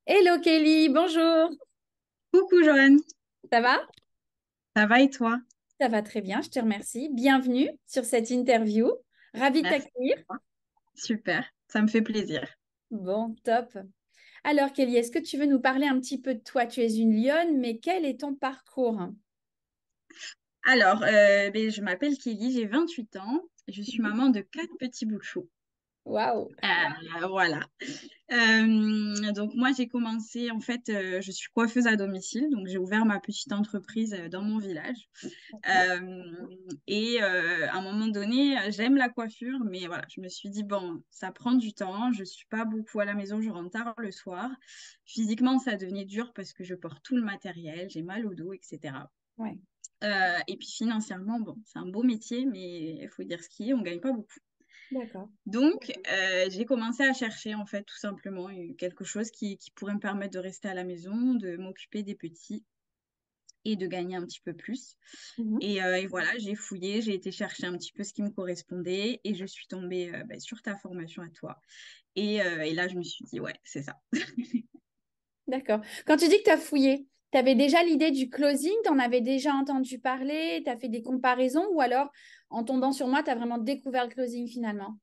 Hello Kelly, bonjour. Coucou Joanne, Ça va? ça va et toi? Ça va très bien, je te remercie. Bienvenue sur cette interview. Ravie de Merci. t'accueillir. Super, ça me fait plaisir. Bon, top. Alors Kelly, est-ce que tu veux nous parler un petit peu de toi? Tu es une lionne, mais quel est ton parcours? Alors, je m'appelle Kelly, j'ai 28 ans, je suis Mhm. maman de quatre petits bouts de chou. Waouh. Voilà. Donc moi j'ai commencé, en fait, je suis coiffeuse à domicile, donc j'ai ouvert ma petite entreprise dans mon village. D'accord. À un moment donné, j'aime la coiffure, mais voilà, je me suis dit, bon, ça prend du temps, je suis pas beaucoup à la maison, je rentre tard le soir. Physiquement, ça devenait dur parce que je porte tout le matériel, j'ai mal au dos, etc. Ouais, Et puis financièrement, bon, c'est un beau métier, mais il faut dire ce qui est, on gagne pas beaucoup. d'accord. Donc, j'ai commencé à chercher, en fait, tout simplement, quelque chose qui pourrait me permettre de rester à la maison, de m'occuper des petits et de gagner un petit peu plus. Mhm. Et voilà, j'ai fouillé, j'ai été chercher un petit peu ce qui me correspondait et je suis tombée sur ta formation à toi. Et là, je me suis dit, ouais, c'est ça. D'accord. Quand tu dis que tu as fouillé, tu avais déjà l'idée du closing, tu en avais déjà entendu parler, tu as fait des comparaisons ou alors en tombant sur moi, tu as vraiment découvert le closing finalement?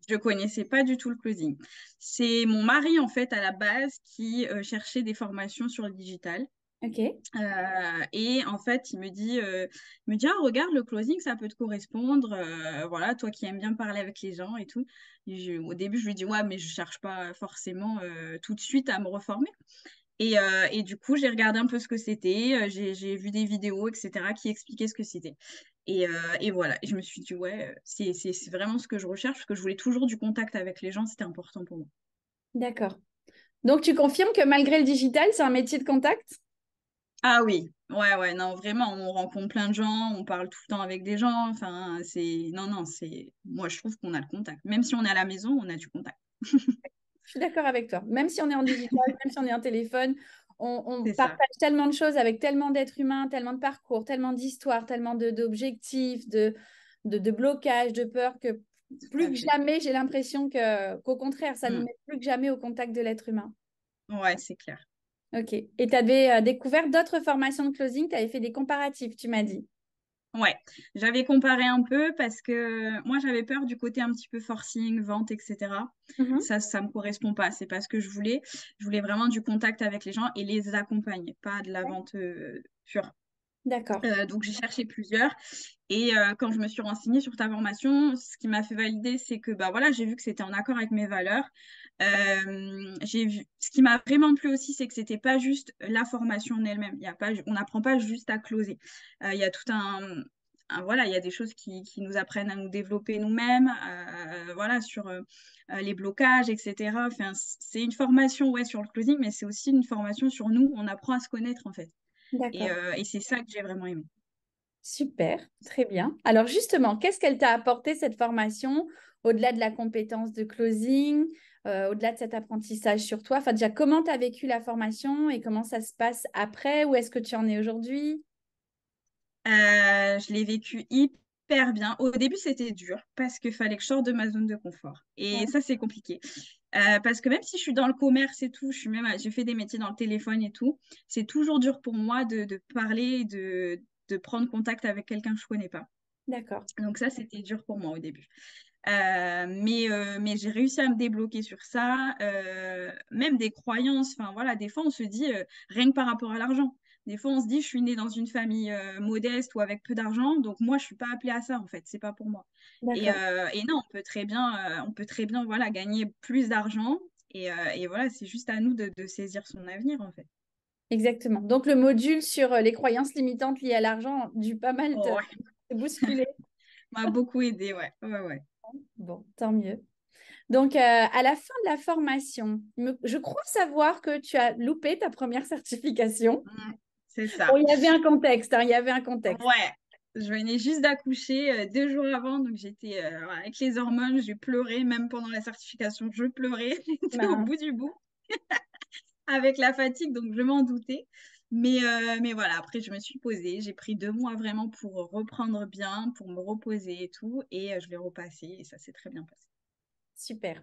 Je connaissais pas du tout le closing. C'est mon mari, en fait, à la base, qui cherchait des formations sur le digital. Ok. Et en fait, il me dit, ah, regarde, le closing, ça peut te correspondre. Voilà, toi qui aimes bien parler avec les gens et tout. Au début, je lui dis, ouais, mais je cherche pas forcément tout de suite à me reformer. Et du coup, j'ai regardé un peu ce que c'était. J'ai vu des vidéos, etc., qui expliquaient ce que c'était. Et voilà. Et je me suis dit, ouais, c'est vraiment ce que je recherche, parce que je voulais toujours du contact avec les gens, c'était important pour moi. D'accord. Donc, tu confirmes que malgré le digital, c'est un métier de contact? Ah oui, ouais, ouais, non, vraiment, on rencontre plein de gens, on parle tout le temps avec des gens. Enfin, c'est. Non, non, c'est. Moi, je trouve qu'on a le contact. Même si on est à la maison, on a du contact. Je suis d'accord avec toi. Même si on est en digital, même si on est en téléphone, on C'est ça. partage tellement de choses avec tellement d'êtres humains, tellement de parcours, tellement d'histoires, tellement d'objectifs, de blocages, de peurs que Tout plus à que fait. jamais, j'ai l'impression qu'au contraire, ça nous Mm. met plus que jamais au contact de l'être humain. Ouais, c'est clair. Ok. Et tu avais découvert d'autres formations de closing, tu avais fait des comparatifs, tu m'as dit. Ouais, j'avais comparé un peu parce que moi j'avais peur du côté un petit peu forcing, vente, etc. Mhm. Ça me correspond pas. C'est pas ce que je voulais. Je voulais vraiment du contact avec les gens et les accompagner, pas de la vente pure. D'accord. Donc j'ai cherché plusieurs et quand je me suis renseignée sur ta formation, ce qui m'a fait valider, c'est que bah voilà, j'ai vu que c'était en accord avec mes valeurs. J'ai vu, ce qui m'a vraiment plu aussi, c'est que c'était pas juste la formation en elle-même. Il y a pas, on n'apprend pas juste à closer. Il y a tout voilà, il y a des choses qui nous apprennent à nous développer nous-mêmes, voilà, sur les blocages, etc. Enfin, c'est une formation ouais sur le closing, mais c'est aussi une formation sur nous. On apprend à se connaître en fait. D'accord. Et c'est ça que j'ai vraiment aimé. Super, très bien. Alors justement, qu'est-ce qu'elle t'a apporté cette formation au-delà de la compétence de closing, au-delà de cet apprentissage sur toi? Enfin, déjà, comment tu as vécu la formation et comment ça se passe après? Où est-ce que tu en es aujourd'hui? Je l'ai vécu hyper bien. Au début, c'était dur parce qu'il fallait que je sorte de ma zone de confort. Et Ouais. ça, c'est compliqué. Parce que même si je suis dans le commerce et tout, j'ai fait des métiers dans le téléphone et tout, c'est toujours dur pour moi de parler, de prendre contact avec quelqu'un que je connais pas. D'accord. Donc ça, c'était dur pour moi au début. Mais j'ai réussi à me débloquer sur ça. Même des croyances, enfin voilà, des fois on se dit, rien que par rapport à l'argent, des fois on se dit, je suis née dans une famille modeste ou avec peu d'argent, donc moi je suis pas appelée à ça en fait, c'est pas pour moi. D'accord. Et non, on peut très bien voilà, gagner plus d'argent. Et voilà, c'est juste à nous de saisir son avenir en fait. Exactement. Donc, le module sur les croyances limitantes liées à l'argent a dû pas mal Oh, ouais, te bousculer. m'a beaucoup aidé, ouais, ouais, ouais. Bon, tant mieux. Donc, à la fin de la formation, je crois savoir que tu as loupé ta première certification. Mm, c'est Bon, ça. il y avait un contexte, hein, il y avait un contexte. Ouais, je venais juste d'accoucher 2 jours avant, donc j'étais voilà, avec les hormones, j'ai pleuré, même pendant la certification, je pleurais, j'étais au Mince. bout du bout avec la fatigue, donc je m'en doutais. Mais voilà, après je me suis posée, j'ai pris 2 mois vraiment pour reprendre bien, pour me reposer et tout, et je l'ai repassé et ça s'est très bien passé. Super.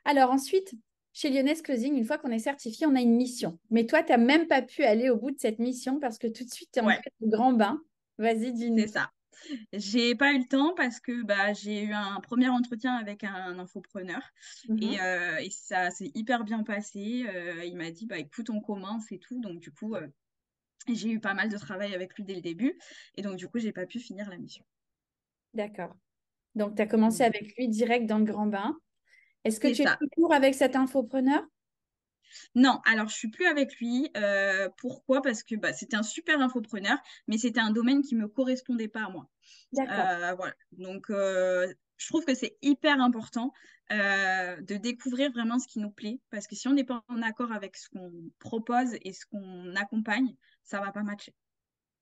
Alors ensuite, chez Lyonnaise Closing, une fois qu'on est certifié, on a une mission. Mais toi, tu n'as même pas pu aller au bout de cette mission parce que tout de suite, tu es Ouais, entré au grand bain. Vas-y, c'est dis-nous. ça. J'ai pas eu le temps parce que bah, j'ai eu un premier entretien avec un infopreneur Mhm. et ça s'est hyper bien passé. Il m'a dit, bah, écoute, on commence et tout. Donc, du coup, j'ai eu pas mal de travail avec lui dès le début. Et donc, du coup, j'ai pas pu finir la mission. D'accord. Donc, tu as commencé Mm. avec lui direct dans le grand bain. Est-ce que C'est tu es ça. toujours avec cet infopreneur? Non, alors je suis plus avec lui. Pourquoi? Parce que bah, c'était un super infopreneur, mais c'était un domaine qui me correspondait pas à moi. D'accord. Voilà. Donc, je trouve que c'est hyper important de découvrir vraiment ce qui nous plaît, parce que si on n'est pas en accord avec ce qu'on propose et ce qu'on accompagne, ça va pas matcher.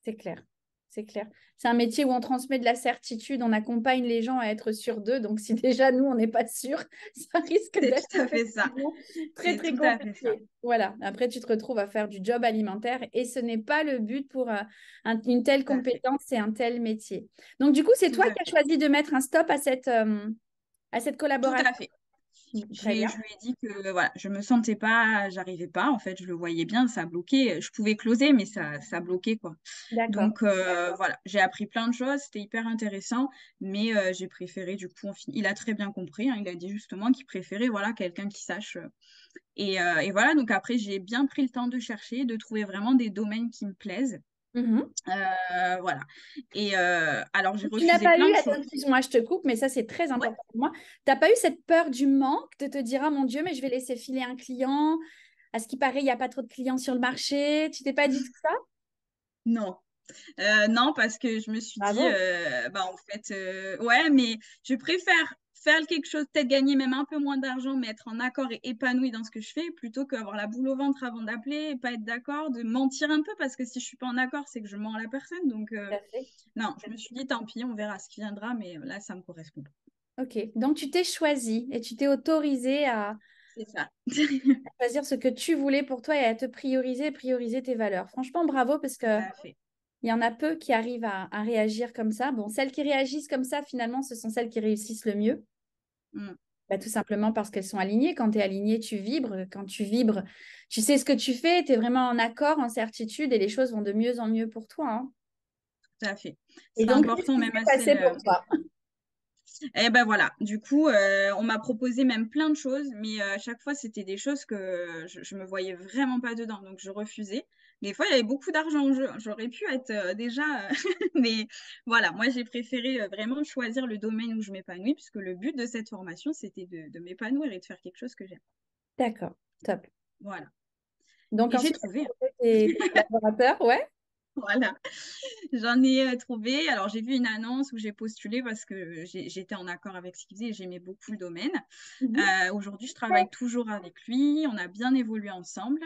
C'est clair. C'est clair. C'est un métier où on transmet de la certitude, on accompagne les gens à être sûrs d'eux. Donc, si déjà nous, on n'est pas sûr, ça risque C'est d'être tout à fait ça. effectivement très, C'est très tout à fait ça. compliqué. Voilà. Après, tu te retrouves à faire du job alimentaire et ce n'est pas le but pour une telle Tout à fait. compétence et un tel métier. Donc, du coup, c'est Tout toi à qui as fait. choisi de mettre un stop à cette Tout collaboration. à fait. Très bien. Je lui ai dit que voilà, je me sentais pas, j'arrivais pas. En fait, je le voyais bien, ça bloquait. Je pouvais closer, mais ça bloquait quoi. D'accord. Donc voilà, j'ai appris plein de choses, c'était hyper intéressant, mais j'ai préféré du coup, il a très bien compris, hein, il a dit justement qu'il préférait voilà quelqu'un qui sache. Et voilà, donc après j'ai bien pris le temps de chercher, de trouver vraiment des domaines qui me plaisent. Mhm. Voilà. Et alors j'ai Tu n'as refusé pas eu, plein de attends, choses. excuse-moi, je te coupe, mais ça, c'est très Ouais. important pour moi. Tu n'as pas eu cette peur du manque de te dire, ah mon Dieu, mais je vais laisser filer un client. À ce qui paraît, il n'y a pas trop de clients sur le marché. Tu t'es pas dit tout ça? Non. Non, parce que je me suis dit, Bravo. bah en fait, ouais, mais je préfère faire quelque chose, peut-être gagner même un peu moins d'argent, mais être en accord et épanoui dans ce que je fais, plutôt qu'avoir la boule au ventre avant d'appeler et pas être d'accord, de mentir un peu, parce que si je suis pas en accord, c'est que je mens à la personne. Donc, Tout à fait. non, je me suis dit, tant pis, on verra ce qui viendra, mais là, ça me correspond pas. Ok. Donc, tu t'es choisi et tu t'es autorisé à C'est ça. choisir ce que tu voulais pour toi et à te prioriser, prioriser tes valeurs. Franchement, bravo parce Tout que à fait. il y en a peu qui arrivent à réagir comme ça. Bon, celles qui réagissent comme ça, finalement, ce sont celles qui réussissent le mieux. Mm, Bah, tout simplement parce qu'elles sont alignées. Quand tu es aligné, tu vibres. Quand tu vibres, tu sais ce que tu fais, tu es vraiment en accord, en certitude et les choses vont de mieux en mieux pour toi, hein. tout à fait. Et C'est donc, qu'est-ce important, qui même s'est à passé celle. pour toi? Et ben voilà, du coup, on m'a proposé même plein de choses, mais à chaque fois, c'était des choses que je me voyais vraiment pas dedans, donc je refusais. Des fois, il y avait beaucoup d'argent en jeu. J'aurais pu être déjà, mais voilà, moi, j'ai préféré vraiment choisir le domaine où je m'épanouis, puisque le but de cette formation, c'était de m'épanouir et de faire quelque chose que j'aime. D'accord, top. Voilà. Donc, Et j'ai ensuite, tu trouvé, hein. as trouvé tes collaborateurs, ouais? Voilà. J'en ai trouvé. Alors, j'ai vu une annonce où j'ai postulé parce que j'étais en accord avec ce qu'il faisait et j'aimais beaucoup le domaine. Mhm. Aujourd'hui, je travaille toujours avec lui. On a bien évolué ensemble.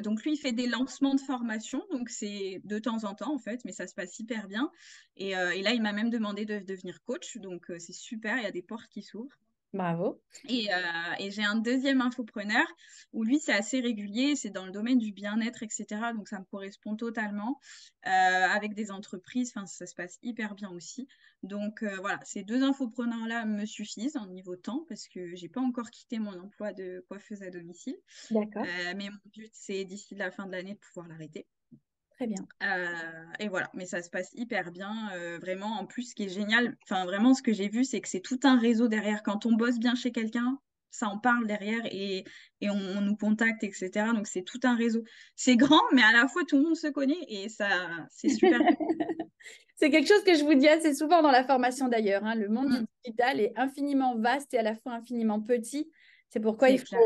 Donc, lui, il fait des lancements de formation. Donc, c'est de temps en temps, en fait, mais ça se passe hyper bien. Et là, il m'a même demandé de devenir coach. Donc, c'est super. Il y a des portes qui s'ouvrent. Bravo. Et j'ai un deuxième infopreneur où lui, c'est assez régulier, c'est dans le domaine du bien-être, etc. Donc, ça me correspond totalement avec des entreprises. Enfin, ça se passe hyper bien aussi. Donc, voilà, ces deux infopreneurs-là me suffisent en niveau temps parce que j'ai pas encore quitté mon emploi de coiffeuse à domicile. D'accord, Mais mon but, c'est d'ici la fin de l'année de pouvoir l'arrêter. très bien. Et voilà, mais ça se passe hyper bien. Vraiment, en plus, ce qui est génial, enfin vraiment, ce que j'ai vu, c'est que c'est tout un réseau derrière. Quand on bosse bien chez quelqu'un, ça en parle derrière et on nous contacte, etc. Donc c'est tout un réseau. C'est grand, mais à la fois tout le monde se connaît et ça, c'est super bien. C'est quelque chose que je vous dis assez souvent dans la formation d'ailleurs, hein. Le monde du Mm, digital est infiniment vaste et à la fois infiniment petit. C'est pourquoi c'est clair.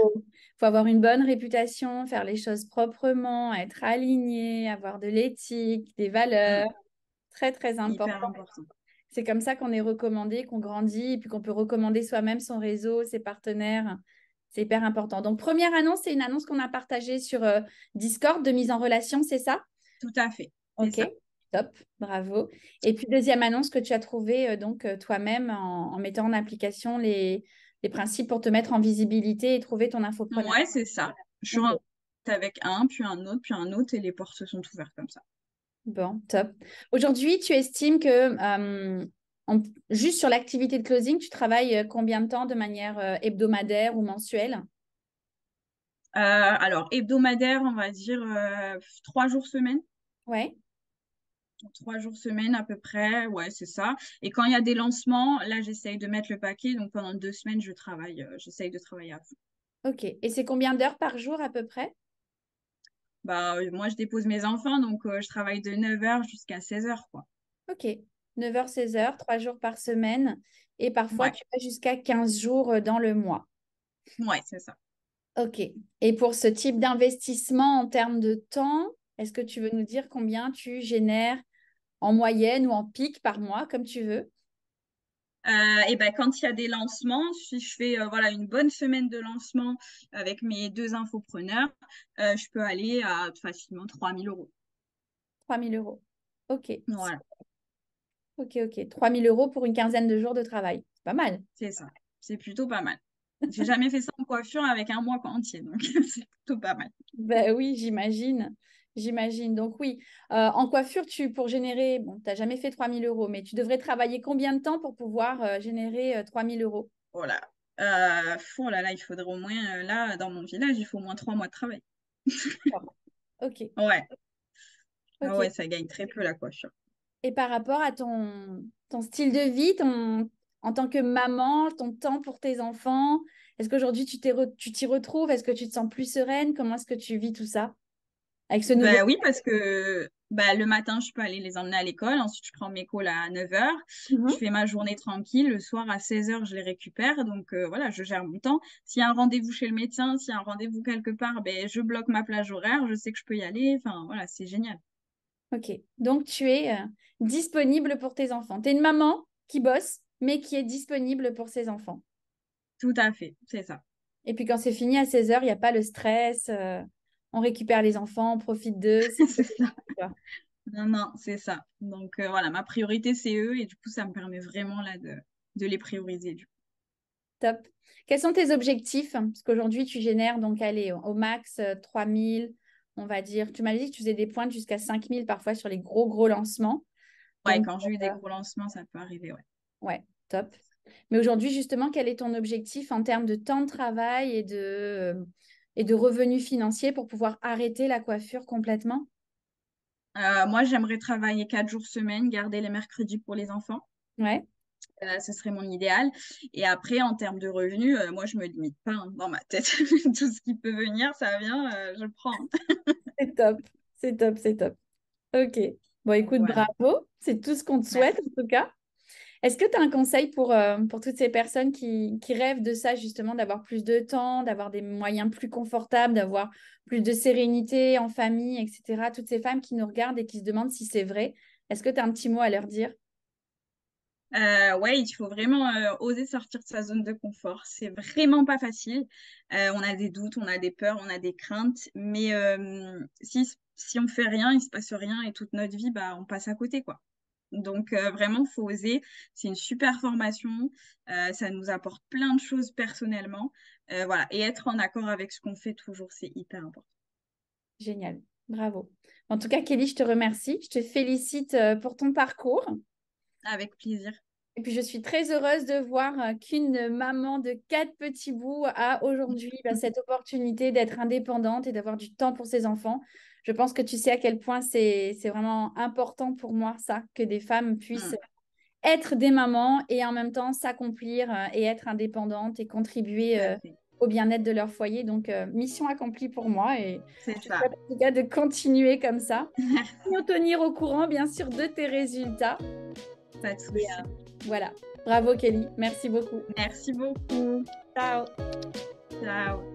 faut avoir une bonne réputation, faire les choses proprement, être aligné, avoir de l'éthique, des valeurs. Mm, Très, très hyper important. important. C'est comme ça qu'on est recommandé, qu'on grandit et puis qu'on peut recommander soi-même son réseau, ses partenaires. C'est hyper important. Donc, première annonce, c'est une annonce qu'on a partagée sur Discord de mise en relation, c'est ça? Tout à fait. C'est Ok, ça. top, bravo. Et puis, deuxième annonce que tu as trouvée toi-même en mettant en application les principes pour te mettre en visibilité et trouver ton infopreneur. Ouais, c'est ça. Je suis Ok, rentrée avec puis un autre, et les portes se sont ouvertes comme ça. bon, top. Aujourd'hui, tu estimes que juste sur l'activité de closing, tu travailles combien de temps de manière hebdomadaire ou mensuelle? Alors, hebdomadaire, on va dire 3 jours semaine. Ouais. 3 jours semaine à peu près, ouais, c'est ça. Et quand il y a des lancements, là, j'essaye de mettre le paquet. Donc, pendant 2 semaines, je travaille, j'essaye de travailler à fond. Ok. Et c'est combien d'heures par jour à peu près? Bah, moi, je dépose mes enfants, donc je travaille de 9h jusqu'à 16h, quoi. Ok. 9h, 16h, 3 jours par semaine. Et parfois, Ouais, tu vas jusqu'à 15 jours dans le mois. ouais, c'est ça. Ok. Et pour ce type d'investissement en termes de temps, est-ce que tu veux nous dire combien tu génères en moyenne ou en pic par mois, comme tu veux? Et ben, quand il y a des lancements, si je fais voilà, une bonne semaine de lancement avec mes 2 infopreneurs, je peux aller à facilement 3 000 euros. 3 000 euros. Ok. Voilà, Ok, ok. 3 000 euros pour une quinzaine de jours de travail. C'est pas mal. c'est ça. C'est plutôt pas mal. J'ai jamais fait ça en coiffure avec un mois entier, donc c'est plutôt pas mal. Ben oui, j'imagine. J'imagine. Donc oui, en coiffure, pour générer, bon, tu n'as jamais fait 3 000 euros, mais tu devrais travailler combien de temps pour pouvoir générer 3 000 euros? Voilà. Oh là là, il faudrait au moins, là, dans mon village, il faut au moins 3 mois de travail. D'accord. Ok, Ouais. Ah ouais, ok. ça gagne très peu la coiffure. Et par rapport à ton style de vie, en tant que maman, ton temps pour tes enfants, est-ce qu'aujourd'hui tu t'y retrouves? Est-ce que tu te sens plus sereine? Comment est-ce que tu vis tout ça avec ce nouveau... Bah oui, parce que bah, le matin, je peux aller les emmener à l'école. Ensuite, je prends mes calls à 9h. Je Mhm. fais ma journée tranquille. Le soir, à 16h, je les récupère. Donc voilà, je gère mon temps. S'il y a un rendez-vous chez le médecin, s'il y a un rendez-vous quelque part, ben, je bloque ma plage horaire. Je sais que je peux y aller. Enfin, voilà, c'est génial. Ok, donc tu es disponible pour tes enfants. Tu es une maman qui bosse, mais qui est disponible pour ses enfants. Tout à fait, c'est ça. Et puis quand c'est fini à 16 heures, il n'y a pas le stress, on récupère les enfants, on profite d'eux. C'est ça. Non, non, c'est ça. Donc voilà, ma priorité, c'est eux. Et du coup, ça me permet vraiment là de les prioriser. Top. Quels sont tes objectifs? Parce qu'aujourd'hui, tu génères donc, allez, au max 3 000, on va dire. Tu m'as dit que tu faisais des pointes jusqu'à 5 000 parfois sur les gros, gros lancements. Ouais, Donc, quand j'ai eu des gros lancements, ça peut arriver, ouais. ouais, top. Mais aujourd'hui, justement, quel est ton objectif en termes de temps de travail et de revenus financiers pour pouvoir arrêter la coiffure complètement? Moi, j'aimerais travailler 4 jours semaine, garder les mercredis pour les enfants. Ouais, Ce serait mon idéal. Et après, en termes de revenus, moi, je me limite pas hein, dans ma tête. Tout ce qui peut venir, ça vient, je prends. c'est top. C'est top, c'est top. Ok. Bon, écoute, Voilà. bravo. C'est tout ce qu'on te souhaite, Merci. en tout cas. Est-ce que tu as un conseil pour toutes ces personnes qui rêvent de ça, justement, d'avoir plus de temps, d'avoir des moyens plus confortables, d'avoir plus de sérénité en famille, etc. Toutes ces femmes qui nous regardent et qui se demandent si c'est vrai. Est-ce que tu as un petit mot à leur dire? Ouais, il faut vraiment oser sortir de sa zone de confort. C'est vraiment pas facile. On a des doutes, on a des peurs, on a des craintes, mais si on fait rien, il se passe rien et toute notre vie, bah, on passe à côté, quoi. Donc vraiment, faut oser. C'est une super formation. Ça nous apporte plein de choses personnellement. Voilà, et être en accord avec ce qu'on fait toujours, c'est hyper important. Génial. Bravo. En tout cas, Kelly, je te remercie. Je te félicite pour ton parcours. Avec plaisir. Et puis, je suis très heureuse de voir qu'une maman de 4 petits bouts a aujourd'hui cette opportunité d'être indépendante et d'avoir du temps pour ses enfants. Je pense que tu sais à quel point c'est vraiment important pour moi, ça, que des femmes puissent Mm, être des mamans et en même temps s'accomplir et être indépendantes et tout contribuer à fait. au bien-être de leur foyer. Donc, mission accomplie pour moi et C'est je te ça. souhaite en tout cas de continuer comme ça. Nous tenir au courant, bien sûr, de tes résultats. Pas de Et souci. voilà. Bravo, Kelly. Merci beaucoup. Merci beaucoup. Ciao. Ciao.